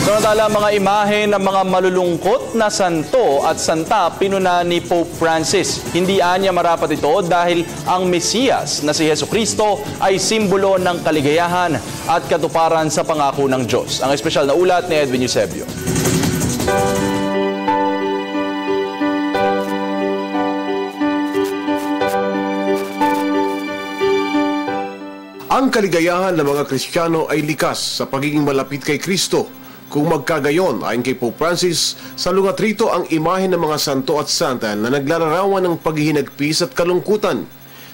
Samantala, mga imahe ng mga malulungkot na santo at santa pinuna ni Pope Francis. Hindi anya marapat ito dahil ang Mesiyas na si Jesucristo ay simbolo ng kaligayahan at katuparan sa pangako ng Diyos. Ang espesyal na ulat ni Edwin Eusebio. Ang kaligayahan ng mga Kristiyano ay likas sa pagiging malapit kay Kristo. Kung magkagayon, ayon kay Pope Francis, salungat rito ang imahe ng mga santo at santa na naglalarawan ng paghihinagpis at kalungkutan.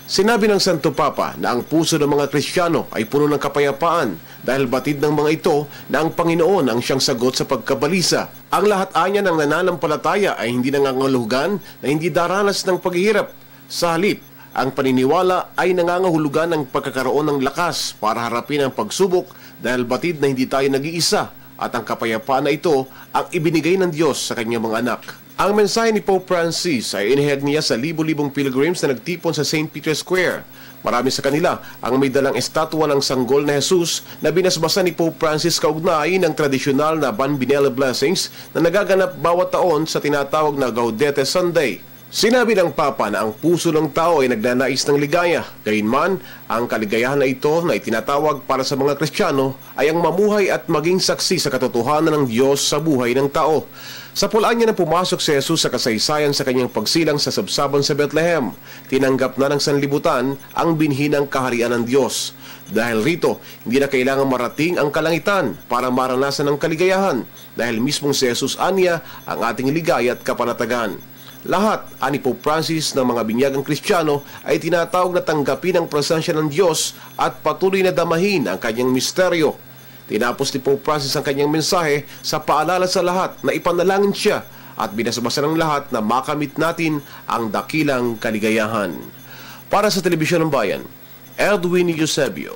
Sinabi ng Santo Papa na ang puso ng mga Kristiyano ay puno ng kapayapaan dahil batid ng mga ito na ang Panginoon ang siyang sagot sa pagkabalisa. Ang lahat anya ng nananampalataya ay hindi nangangahulugan na hindi daranas ng paghihirap. Sa halip, ang paniniwala ay nangangahulugan ng pagkakaroon ng lakas para harapin ang pagsubok dahil batid na hindi tayo nag-iisa at ang kapayapaan na ito ang ibinigay ng Diyos sa kanyang mga anak. Ang mensahe ni Pope Francis ay inihayag niya sa libo-libong pilgrims na nagtipon sa St. Peter's Square. Marami sa kanila ang may dalang estatwa ng sanggol na Jesus na binasbasan ni Pope Francis kaugnay ng tradisyonal na Bambinella Blessings na nagaganap bawat taon sa tinatawag na Gaudete Sunday. Sinabi ng Papa na ang puso ng tao ay nagnanais ng ligaya. Gayunman, ang kaligayahan na ito na itinatawag para sa mga Kristiyano ay ang mamuhay at maging saksi sa katotohanan ng Diyos sa buhay ng tao. Sa pulaan niya na pumasok si Jesus sa kasaysayan sa kanyang pagsilang sa sabsaban sa Bethlehem, tinanggap na ng sanlibutan ang binhinang kaharian ng Diyos. Dahil rito, hindi na kailangan marating ang kalangitan para maranasan ang kaligayahan dahil mismong si Jesus anya ang ating ligaya at kapanatagan. Lahat, ani Pope Francis ng mga binyagang Kristiyano ay tinatawag na tanggapin ang presensya ng Diyos at patuloy na damahin ang kanyang misteryo. Tinapos ni Pope Francis ang kanyang mensahe sa paalala sa lahat na ipanalangin siya at binasbasa ng lahat na makamit natin ang dakilang kaligayahan. Para sa Telebisyon ng Bayan, Edwin Eusebio.